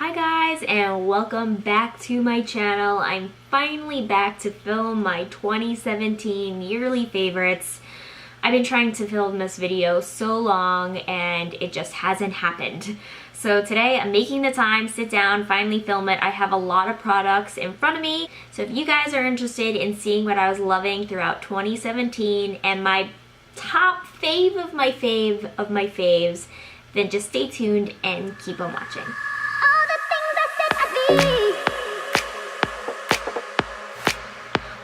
Hi guys, and welcome back to my channel. I'm finally back to film my 2017 yearly favorites. I've been trying to film this video so long and it just hasn't happened. So today I'm making the time, sit down, finally film it. I have a lot of products in front of me. So if you guys are interested in seeing what I was loving throughout 2017 and my top fave of my faves, then just stay tuned and keep on watching.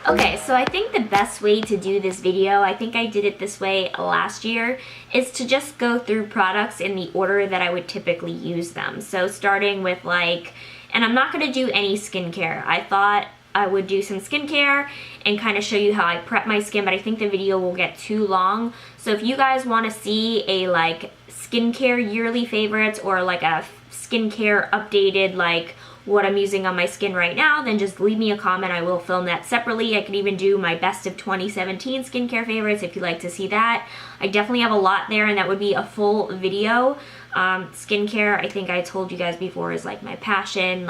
Okay, so I think the best way to do this video, I think I did it this way last year, is to just go through products in the order that I would typically use them. So starting with and I'm not going to do any skincare. I thought I would do some skincare and kind of show you how I prep my skin, but I think the video will get too long. So if you guys want to see a skincare yearly favorites or a skincare updated what I'm using on my skin right now, then just leave me a comment. I will film that separately. I could even do my best of 2017 skincare favorites if you'd like to see that. I definitely have a lot there and that would be a full video. Skincare, I think I told you guys before, is my passion.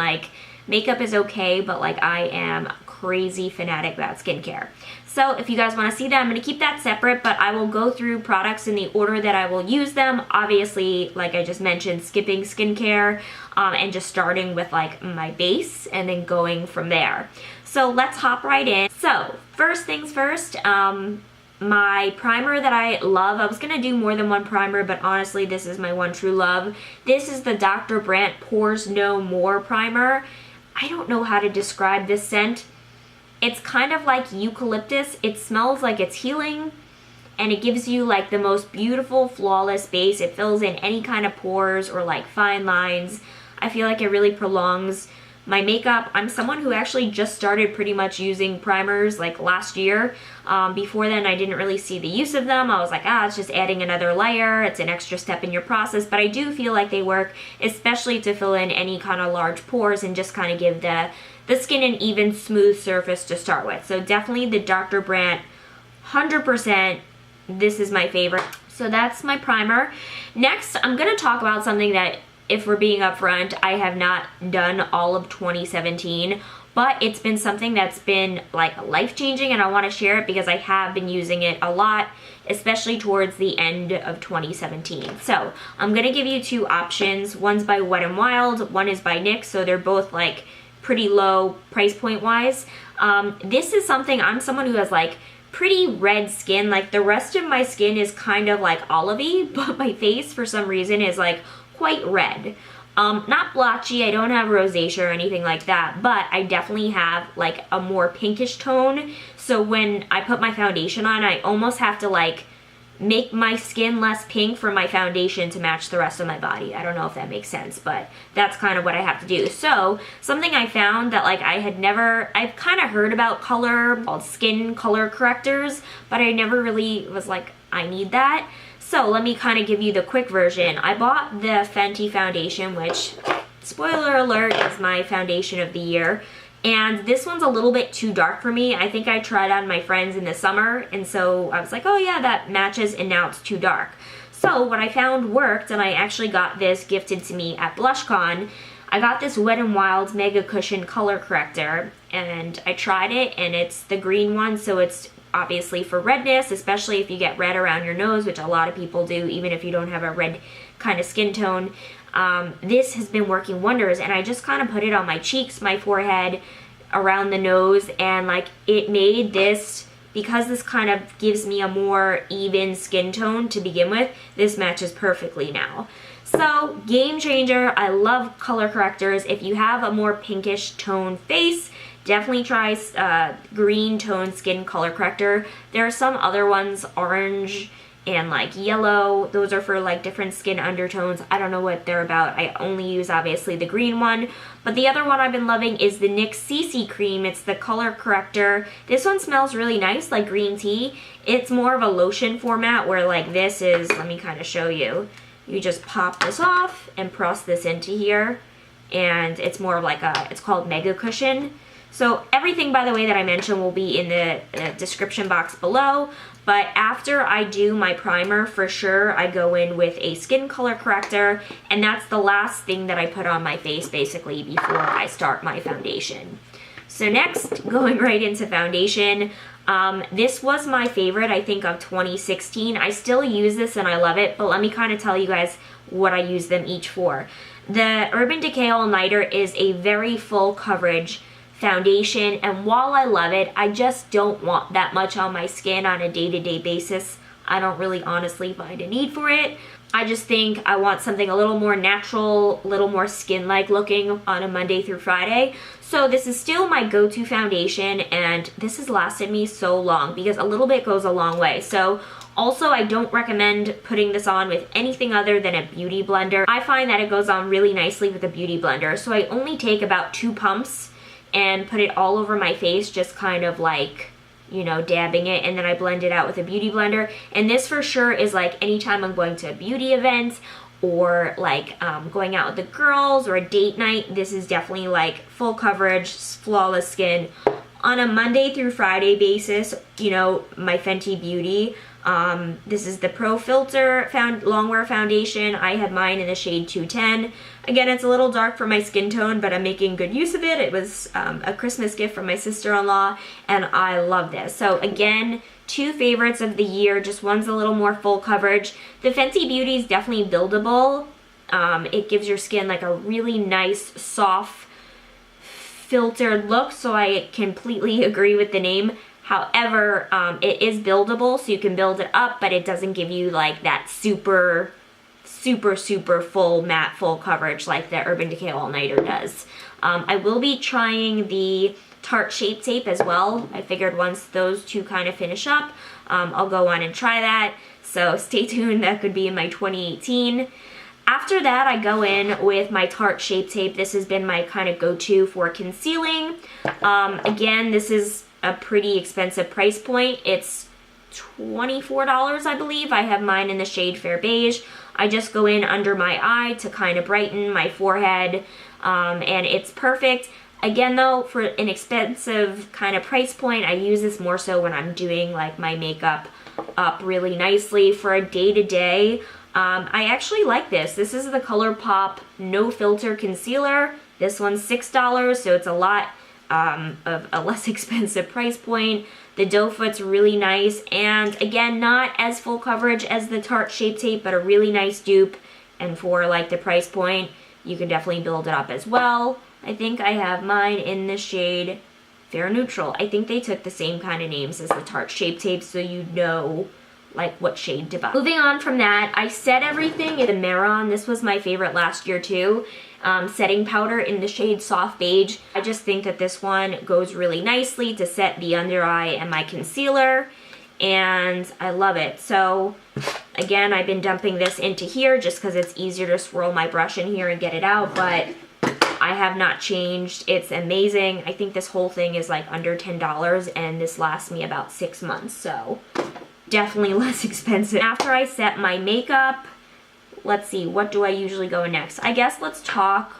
Makeup is okay, but I am crazy fanatic about skincare. So if you guys want to see that, I'm going to keep that separate, but I will go through products in the order that I will use them. Obviously, like I just mentioned, skipping skincare and just starting with my base and then going from there. So let's hop right in. So first things first, my primer that I love, I was going to do more than one primer, but honestly this is my one true love. This is the Dr. Brandt Pores No More primer. I don't know how to describe this scent. It's kind of like eucalyptus. It smells like it's healing, and it gives you the most beautiful, flawless base. It fills in any kind of pores or fine lines. I feel like it really prolongs my makeup. I'm someone who actually just started pretty much using primers last year. Before then I didn't really see the use of them. I was it's just adding another layer. It's an extra step in your process, but I do feel like they work, especially to fill in any kind of large pores and just kind of give the skin an even, smooth surface to start with. So definitely the Dr. Brandt, 100%, this is my favorite. So that's my primer. Next, I'm going to talk about something that, if we're being upfront, I have not done all of 2017, but it's been something that's been life-changing, and I want to share it because I have been using it a lot, especially towards the end of 2017. So I'm going to give you two options. One's by Wet n Wild, one is by NYX, so they're both pretty low price point wise. This is something, I'm someone who has pretty red skin. The rest of my skin is kind of olivey, but my face for some reason is quite red. Not blotchy, I don't have rosacea or anything like that, but I definitely have a more pinkish tone. So when I put my foundation on, I almost have to make my skin less pink for my foundation to match the rest of my body. I don't know if that makes sense, but that's kind of what I have to do. So something I found that I've kind of heard about called skin color correctors, but I never really was I need that. So let me kind of give you the quick version. I bought the Fenty foundation, which, spoiler alert, is my foundation of the year. And this one's a little bit too dark for me. I think I tried on my friends in the summer, and so I was oh yeah, that matches, and now it's too dark. So what I found worked, and I actually got this gifted to me at BlushCon. I got this Wet n Wild Mega Cushion Color Corrector, and I tried it, and it's the green one, so it's obviously for redness, especially if you get red around your nose, which a lot of people do, even if you don't have a red kind of skin tone. This has been working wonders, and I just kind of put it on my cheeks, my forehead, around the nose, and it made this, because this kind of gives me a more even skin tone to begin with, this matches perfectly now. So, game changer. I love color correctors. If you have a more pinkish tone face, definitely try green tone skin color corrector. There are some other ones, orange and yellow. Those are for different skin undertones. I don't know what they're about. I only use obviously the green one. But the other one I've been loving is the NYX CC cream. It's the color corrector. This one smells really nice, like green tea. It's more of a lotion format, where this is, let me kind of show you. You just pop this off and press this into here, and it's more of it's called Mega Cushion. So everything, by the way, that I mentioned will be in the description box below. But after I do my primer, for sure, I go in with a skin color corrector, and that's the last thing that I put on my face, basically, before I start my foundation. So next, going right into foundation, this was my favorite, I think, of 2016. I still use this and I love it, but let me kind of tell you guys what I use them each for. The Urban Decay All Nighter is a very full coverage foundation, and while I love it, I just don't want that much on my skin on a day-to-day basis. I don't really honestly find a need for it. I just think I want something a little more natural, a little more skin-like looking on a Monday through Friday. So this is still my go-to foundation, and this has lasted me so long because a little bit goes a long way. So also, I don't recommend putting this on with anything other than a beauty blender. I find that it goes on really nicely with a beauty blender. So I only take about 2 pumps and put it all over my face, just kind of like, you know, dabbing it, and then I blend it out with a beauty blender. And this for sure is like anytime I'm going to a beauty event or like going out with the girls or a date night, this is definitely like full coverage, flawless skin. On a Monday through Friday basis, you know, my Fenty Beauty, this is the Pro Filter Longwear Foundation. I have mine in the shade 210. Again, it's a little dark for my skin tone, but I'm making good use of it. It was a Christmas gift from my sister-in-law, and I love this. So again, 2 favorites of the year. Just one's a little more full coverage. The Fenty Beauty is definitely buildable. It gives your skin like a really nice, soft, filtered look, so I completely agree with the name. However, it is buildable, so you can build it up, but it doesn't give you like that super full matte full coverage like the Urban Decay All Nighter does. I will be trying the Tarte Shape Tape as well. I figured once those 2 kind of finish up, I'll go on and try that. So stay tuned, that could be in my 2018. After that, I go in with my Tarte Shape Tape. This has been my kind of go-to for concealing. Again, this is a pretty expensive price point. It's $24, I believe. I have mine in the shade Fair Beige. I just go in under my eye to kind of brighten my forehead, and it's perfect. Again though, for an expensive kind of price point, I use this more so when I'm doing like my makeup up really nicely. For a day-to-day, I actually like this. This is the ColourPop No Filter Concealer. This one's $6, so it's a lot of a less expensive price point. The doe foot's really nice, and again, not as full coverage as the Tarte Shape Tape, but a really nice dupe, and for like the price point, you can definitely build it up as well. I think I have mine in the shade Fair Neutral. I think they took the same kind of names as the Tarte Shape Tape, so you know like what shade to buy. Moving on from that, I set everything in the Maron. This was my favorite last year too. Setting powder in the shade Soft Beige. I just think that this one goes really nicely to set the under eye and my concealer, and I love it. So again, I've been dumping this into here just because it's easier to swirl my brush in here and get it out, but I have not changed. It's amazing. I think this whole thing is like under $10, and this lasts me about 6 months, so definitely less expensive. After I set my makeup, let's see, what do I usually go next? I guess let's talk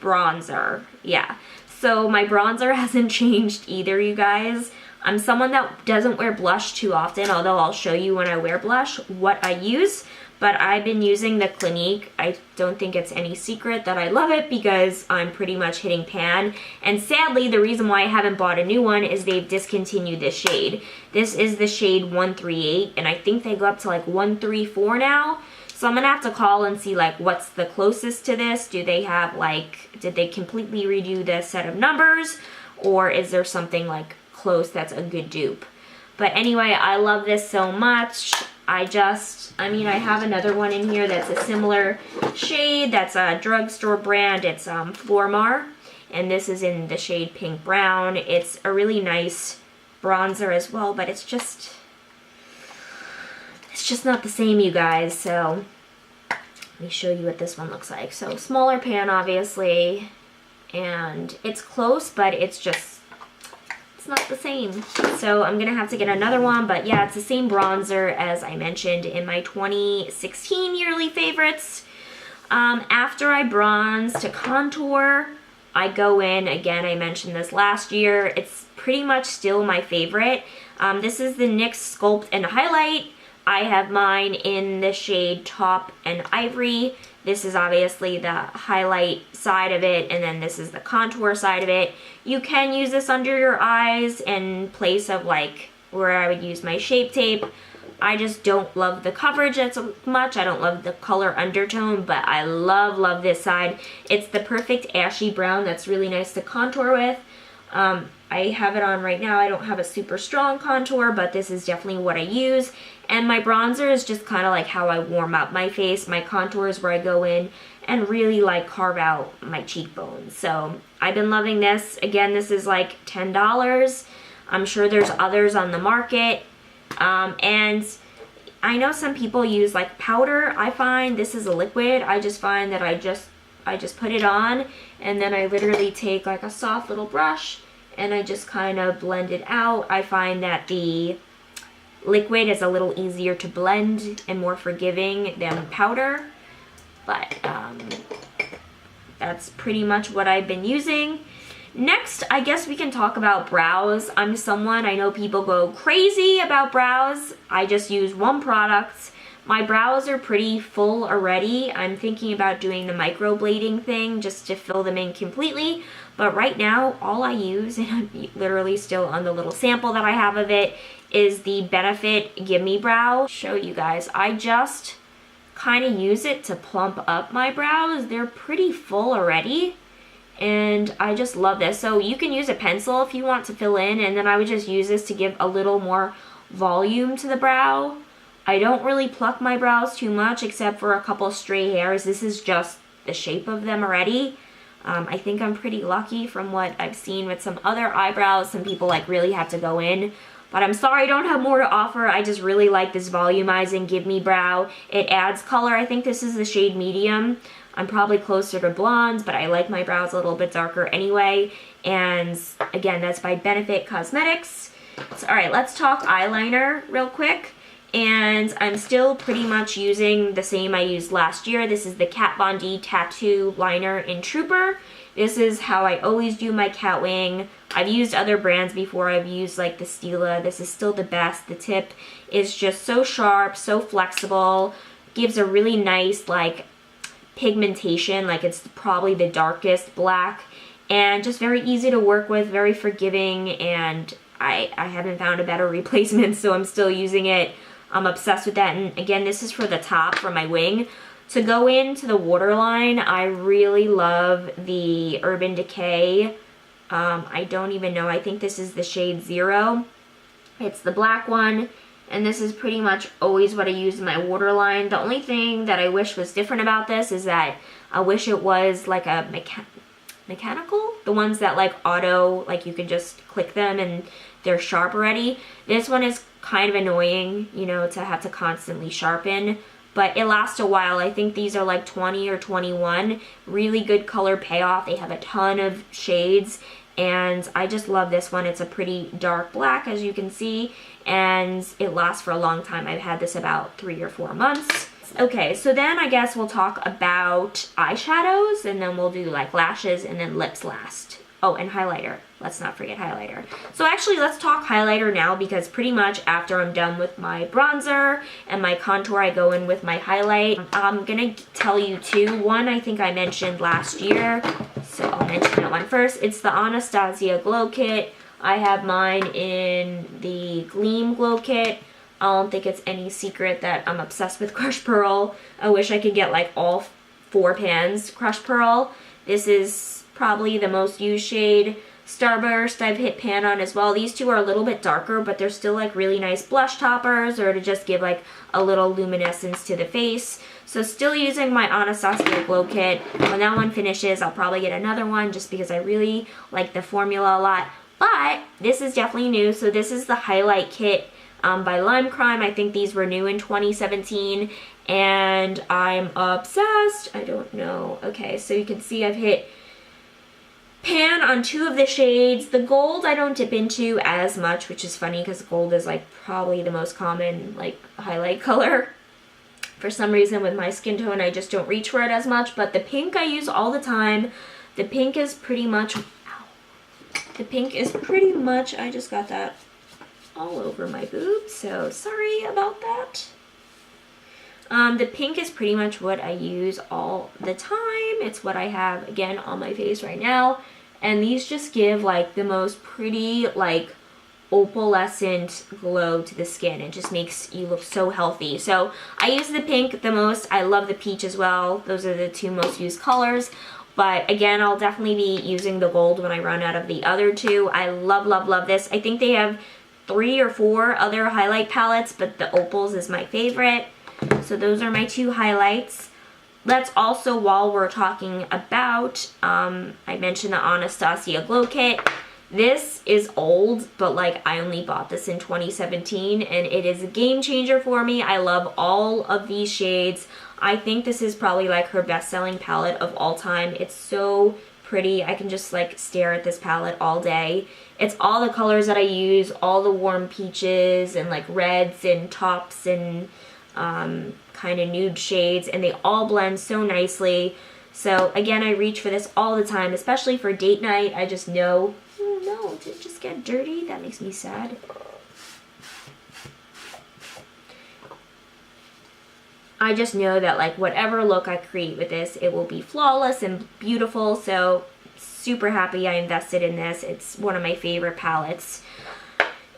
bronzer. Yeah, so my bronzer hasn't changed either, you guys. I'm someone that doesn't wear blush too often, although I'll show you when I wear blush what I use. But I've been using the Clinique. I don't think it's any secret that I love it because I'm pretty much hitting pan. And sadly, the reason why I haven't bought a new one is they've discontinued this shade. This is the shade 138, and I think they go up to like 134 now. So I'm gonna have to call and see like what's the closest to this. Do they have like, did they completely redo the set of numbers? Or is there something like close that's a good dupe? But anyway, I love this so much. I have another one in here that's a similar shade. That's a drugstore brand. It's Flormar, and this is in the shade Pink Brown. It's a really nice bronzer as well, but it's just not the same, you guys. So let me show you what this one looks like. So smaller pan, obviously, and it's close, but it's not the same. So I'm gonna have to get another one, but yeah, it's the same bronzer as I mentioned in my 2016 yearly favorites. After I bronze to contour, I go in, again, I mentioned this last year, it's pretty much still my favorite. This is the NYX Sculpt and Highlight. I have mine in the shade Taupe and Ivory. This is obviously the highlight side of it, and then this is the contour side of it. You can use this under your eyes in place of like where I would use my Shape Tape. I just don't love the coverage as much. I don't love the color undertone, but I love this side. It's the perfect ashy brown that's really nice to contour with. I have it on right now. I don't have a super strong contour, but this is definitely what I use. And my bronzer is just kind of like how I warm up my face. My contour is where I go in and really like carve out my cheekbones. So I've been loving this. Again, this is like $10. I'm sure there's others on the market. And I know some people use like powder. I find this is a liquid. I just find that I just put it on, and then I literally take like a soft little brush and I just kind of blend it out. I find that the liquid is a little easier to blend and more forgiving than powder, but that's pretty much what I've been using. Next, I guess we can talk about brows. I know people go crazy about brows. I just use one product. My brows are pretty full already. I'm thinking about doing the microblading thing just to fill them in completely. But right now, all I use, and I'm literally still on the little sample that I have of it, is the Benefit Gimme Brow. Show you guys. I just kind of use it to plump up my brows. They're pretty full already, and I just love this. So you can use a pencil if you want to fill in, and then I would just use this to give a little more volume to the brow. I don't really pluck my brows too much except for a couple stray hairs. This is just the shape of them already. I think I'm pretty lucky from what I've seen with some other eyebrows. Some people like really have to go in. But I'm sorry I don't have more to offer. I just really like this volumizing Give Me Brow. It adds color. I think this is the shade medium. I'm probably closer to blondes, but I like my brows a little bit darker anyway. And again, that's by Benefit Cosmetics. So, all right, let's talk eyeliner real quick. And I'm still pretty much using the same I used last year. This is the Kat Von D Tattoo Liner in Trooper. This is how I always do my cat wing. I've used other brands before. I've used like the Stila. This is still the best. The tip is just so sharp, so flexible. Gives a really nice like pigmentation. Like it's probably the darkest black. And just very easy to work with, very forgiving. And I haven't found a better replacement, so I'm still using it. I'm obsessed with that. And again, this is for the top, for my wing. To go into the waterline, I really love the Urban Decay. I don't even know. I think this is the shade 0. It's the black one. And this is pretty much always what I use in my waterline. The only thing that I wish was different about this is that I wish it was like a mechanical. The ones that like auto, like you can just click them and they're sharp already. This one is kind of annoying, you know, to have to constantly sharpen, but it lasts a while. I think these are like 20 or 21. Really good color payoff. They have a ton of shades, and I just love this one. It's a pretty dark black, as you can see, and it lasts for a long time. I've had this about 3 or 4 months. Okay, so then I guess we'll talk about eyeshadows, and then we'll do like lashes, and then lips last. Oh, and highlighter. Let's not forget highlighter. So actually, let's talk highlighter now, because pretty much after I'm done with my bronzer and my contour, I go in with my highlight. I'm gonna tell you two. One I think I mentioned last year, so I'll mention that one first. It's the Anastasia Glow Kit. I have mine in the Gleam Glow Kit. I don't think it's any secret that I'm obsessed with Crushed Pearl. I wish I could get like all 4 pans Crushed Pearl. This is probably the most used shade. Starburst I've hit pan on as well. These two are a little bit darker, but they're still like really nice blush toppers, or to just give like a little luminescence to the face. So still using my Anastasia Glow Kit. When that one finishes, I'll probably get another one just because I really like the formula a lot. But this is definitely new. So this is the Highlight Kit by Lime Crime. I think these were new in 2017, and I'm obsessed. I don't know. Okay, so you can see I've hit pan on 2 of the shades. The gold I don't dip into as much, which is funny because gold is like probably the most common like highlight color. For some reason with my skin tone, I just don't reach for it as much. But the pink I use all the time. The pink is pretty much, I just got that all over my boob, so sorry about that. The pink is pretty much what I use all the time. It's what I have, again, on my face right now. And these just give like the most pretty, like, opalescent glow to the skin. It just makes you look so healthy. So I use the pink the most. I love the peach as well. Those are the two most used colors. But again, I'll definitely be using the gold when I run out of the other two. I love, love, love this. I think they have 3 or 4 other highlight palettes, but the opals is my favorite. So those are my 2 highlights. Let's also, while we're talking about, I mentioned the Anastasia Glow Kit. This is old, but like I only bought this in 2017 and it is a game changer for me. I love all of these shades. I think this is probably like her best-selling palette of all time. It's so pretty. I can just like stare at this palette all day. It's all the colors that I use, all the warm peaches and like reds and taups and kind of nude shades, and they all blend so nicely. So again, I reach for this all the time, especially for date night. I just know, oh no, did it just get dirty? That makes me sad. I just know that like whatever look I create with this, it will be flawless and beautiful. So super happy I invested in this. It's one of my favorite palettes.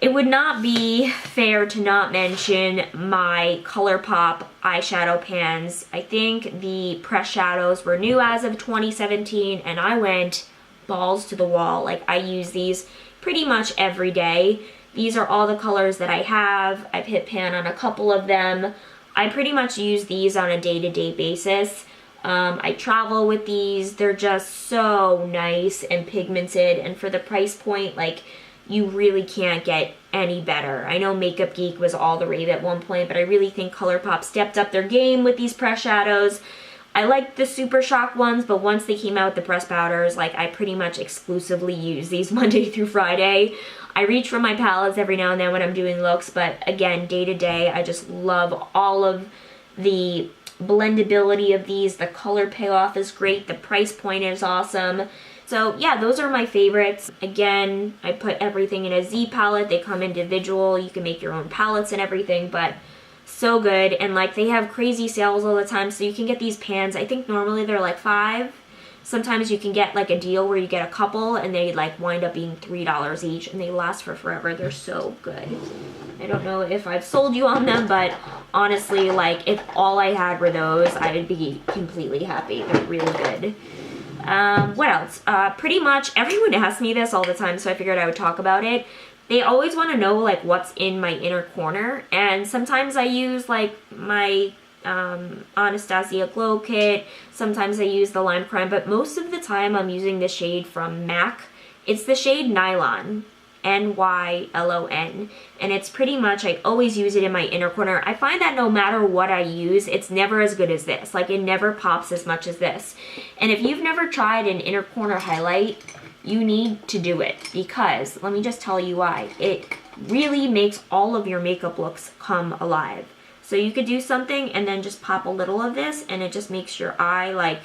It would not be fair to not mention my ColourPop eyeshadow pans. I think the press shadows were new as of 2017 and I went balls to the wall. Like I use these pretty much every day. These are all the colors that I have. I've hit pan on a couple of them. I pretty much use these on a day-to-day basis. I travel with these. They're just so nice and pigmented, and for the price point, like, you really can't get any better. I know Makeup Geek was all the rave at one point, but I really think ColourPop stepped up their game with these press shadows. I like the Super Shock ones, but once they came out with the press powders, like, I pretty much exclusively use these Monday through Friday. I reach for my palettes every now and then when I'm doing looks, but again, day to day, I just love all of the blendability of these. The color payoff is great. The price point is awesome. So yeah, those are my favorites. Again, I put everything in a Z palette. They come individual. You can make your own palettes and everything, but so good. And like, they have crazy sales all the time, so you can get these pans. I think normally they're like $5. Sometimes you can get like a deal where you get a couple and they like wind up being $3 each, and they last for forever. They're so good. I don't know if I've sold you on them, but honestly, like, if all I had were those, I would be completely happy. They're really good. What else? Pretty much everyone asks me this all the time, so I figured I would talk about it. They always want to know like what's in my inner corner, and sometimes I use like my Anastasia Glow Kit. Sometimes I use the Lime Crime, but most of the time I'm using the shade from MAC. It's the shade Nylon, Nylon, and it's pretty much, I always use it in my inner corner. I find that no matter what I use, it's never as good as this. Like, it never pops as much as this. And if you've never tried an inner corner highlight, you need to do it, because let me just tell you why. It really makes all of your makeup looks come alive. So you could do something and then just pop a little of this, and it just makes your eye like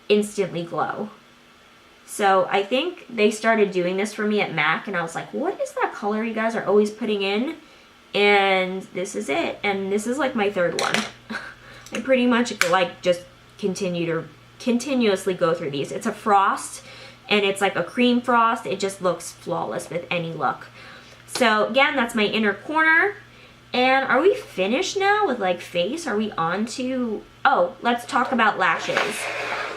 instantly glow. So I think they started doing this for me at MAC, and I was like, what is that color you guys are always putting in? And this is it. And this is like my third one. I pretty much like just continuously go through these. It's a frost, and it's like a cream frost. It just looks flawless with any look. So again, that's my inner corner. And are we finished now with like face? Are we on to, oh, let's talk about lashes.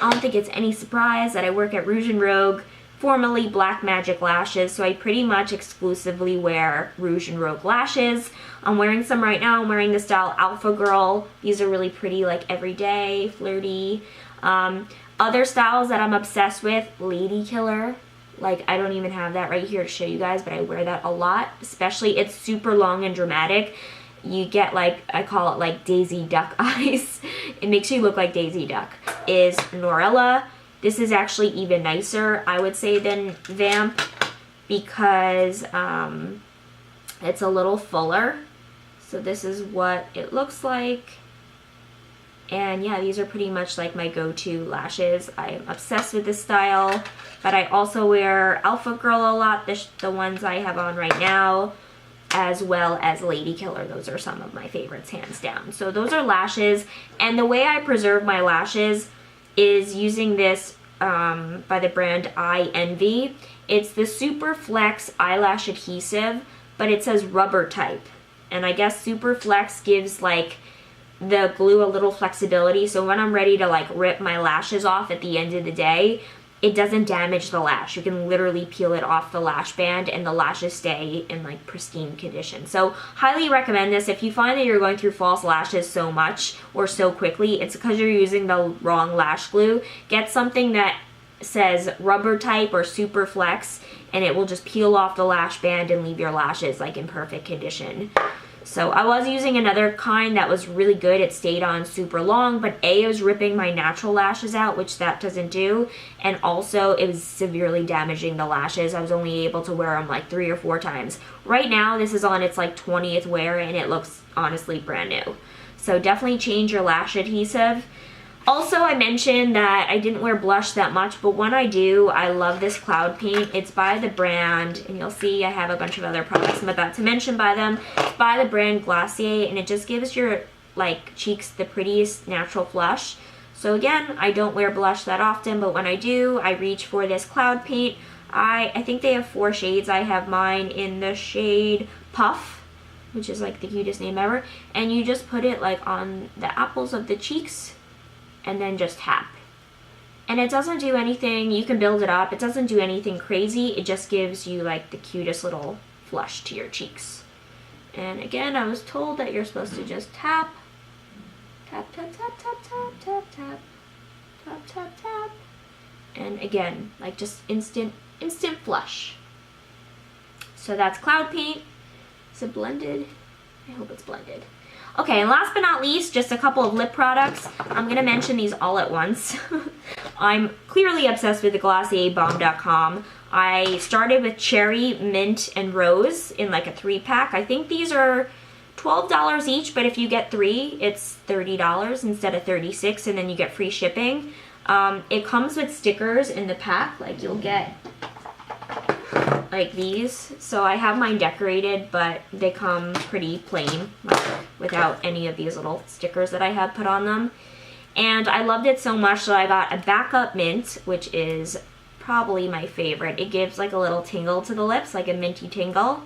I don't think it's any surprise that I work at Rouge and Rogue, formerly Black Magic Lashes, so I pretty much exclusively wear Rouge and Rogue lashes. I'm wearing some right now. I'm wearing the style Alpha Girl. These are really pretty, like everyday, flirty. Other styles that I'm obsessed with, Lady Killer. Like, I don't even have that right here to show you guys, but I wear that a lot. Especially, it's super long and dramatic. You get like, I call it like Daisy Duck eyes. It makes you look like Daisy Duck. Is Norella. This is actually even nicer, I would say, than Vamp, because it's a little fuller. So this is what it looks like. And yeah, these are pretty much like my go-to lashes. I am obsessed with this style, but I also wear Alpha Girl a lot, the ones I have on right now, as well as Lady Killer. Those are some of my favorites, hands down. So those are lashes, and the way I preserve my lashes is using this by the brand I Envy. It's the Super Flex Eyelash Adhesive, but it says rubber type. And I guess Super Flex gives like the glue a little flexibility, so when I'm ready to like rip my lashes off at the end of the day, it doesn't damage the lash. You can literally peel it off the lash band and the lashes stay in like pristine condition. So highly recommend this. If you find that you're going through false lashes so much or so quickly, it's because you're using the wrong lash glue. Get something that says rubber type or Super Flex, and it will just peel off the lash band and leave your lashes like in perfect condition. So I was using another kind that was really good. It stayed on super long, but A, it was ripping my natural lashes out, which that doesn't do, and also it was severely damaging the lashes. I was only able to wear them like 3 or 4 times. Right now, this is on its like 20th wear, and it looks honestly brand new. So definitely change your lash adhesive. Also, I mentioned that I didn't wear blush that much, but when I do, I love this cloud paint. It's by the brand, and you'll see I have a bunch of other products I'm about to mention by them. It's by the brand Glacier, and it just gives your like cheeks the prettiest natural flush. So again, I don't wear blush that often, but when I do, I reach for this cloud paint. I think they have 4 shades. I have mine in the shade Puff, which is like the cutest name ever, and you just put it like on the apples of the cheeks, and then just tap. And it doesn't do anything, you can build it up, it doesn't do anything crazy, it just gives you like the cutest little flush to your cheeks. And again, I was told that you're supposed to just tap, tap, tap, tap, tap, tap, tap, tap, tap, tap, tap. And again, like just instant flush. So that's cloud paint. Is it blended? I hope it's blended. Okay, and last but not least, just a couple of lip products. I'm going to mention these all at once. I'm clearly obsessed with the GlossierBomb.com. I started with Cherry, Mint, and Rose in like a 3-pack. I think these are $12 each, but if you get 3, it's $30 instead of $36, and then you get free shipping. It comes with stickers in the pack, like you'll get like these. So I have mine decorated, but they come pretty plain, like without any of these little stickers that I have put on them. And I loved it so much that I got a backup mint, which is probably my favorite. It gives like a little tingle to the lips, like a minty tingle.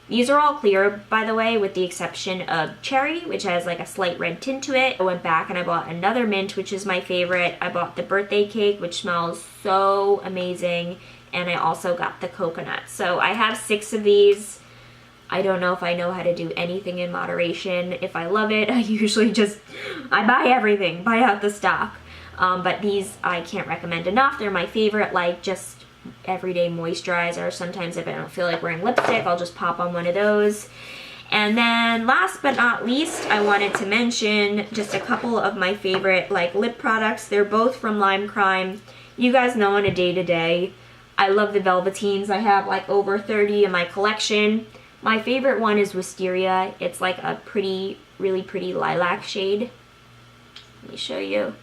These are all clear, by the way, with the exception of Cherry, which has like a slight red tint to it. I went back and I bought another mint, which is my favorite. I bought the birthday cake, which smells so amazing. And I also got the coconut. So I have 6 of these. I don't know if I know how to do anything in moderation. If I love it, I usually just, I buy everything, buy out the stock. But these I can't recommend enough. They're my favorite, like just everyday moisturizer. Sometimes if I don't feel like wearing lipstick, I'll just pop on one of those. And then last but not least, I wanted to mention just a couple of my favorite like lip products. They're both from Lime Crime. You guys know on a day-to-day, I love the Velveteens. I have like over 30 in my collection. My favorite one is Wisteria. It's like a pretty, really pretty lilac shade. Let me show you.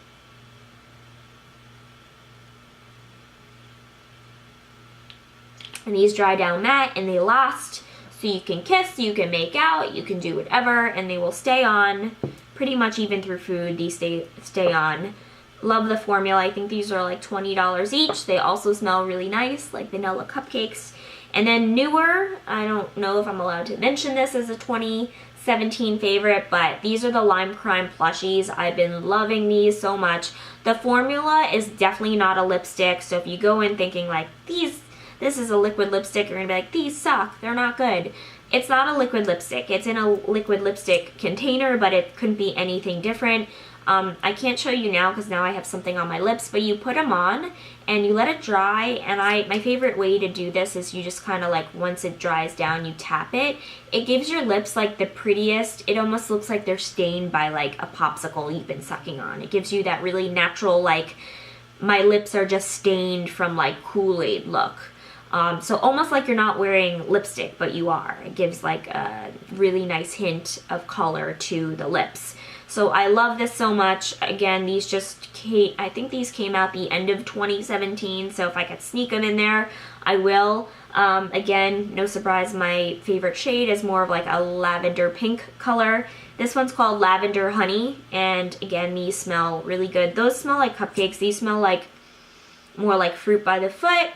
And these dry down matte and they last. So you can kiss, you can make out, you can do whatever, and they will stay on pretty much even through food. These stay on. Love the formula. I think these are like $20 each. They also smell really nice, like vanilla cupcakes. And then newer, I don't know if I'm allowed to mention this as a 2017 favorite, but these are the Lime Crime plushies. I've been loving these so much. The formula is definitely not a lipstick, so if you go in thinking like, this is a liquid lipstick, you're gonna be like, these suck, they're not good. It's not a liquid lipstick. It's in a liquid lipstick container, but it couldn't be anything different. I can't show you now because now I have something on my lips, but you put them on and you let it dry, and my favorite way to do this is you just kind of like, once it dries down, you tap it. It gives your lips like the prettiest, it almost looks like they're stained by like a popsicle you've been sucking on. It gives you that really natural, like, my lips are just stained from like Kool-Aid look. So almost like you're not wearing lipstick, but you are. It gives like a really nice hint of color to the lips. So I love this so much. Again, these just came, I think these came out the end of 2017, so if I could sneak them in there, I will. Again, no surprise, my favorite shade is more of like a lavender pink color. This one's called Lavender Honey, and again, these smell really good. Those smell like cupcakes. These smell like more like fruit by the foot.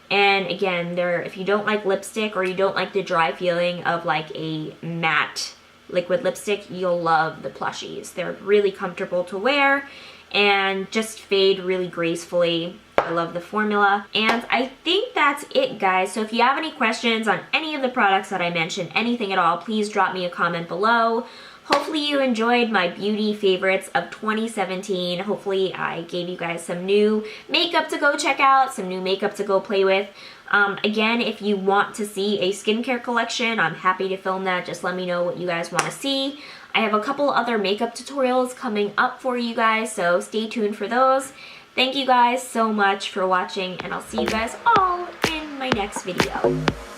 And again, if you don't like lipstick or you don't like the dry feeling of like a matte liquid lipstick, you'll love the plushies. They're really comfortable to wear and just fade really gracefully. I love the formula. And I think that's it, guys. So if you have any questions on any of the products that I mentioned, anything at all, please drop me a comment below. Hopefully you enjoyed my beauty favorites of 2017. Hopefully I gave you guys some new makeup to go check out, some new makeup to go play with. Again, if you want to see a skincare collection, I'm happy to film that. Just let me know what you guys want to see. I have a couple other makeup tutorials coming up for you guys, so stay tuned for those. Thank you guys so much for watching, and I'll see you guys all in my next video.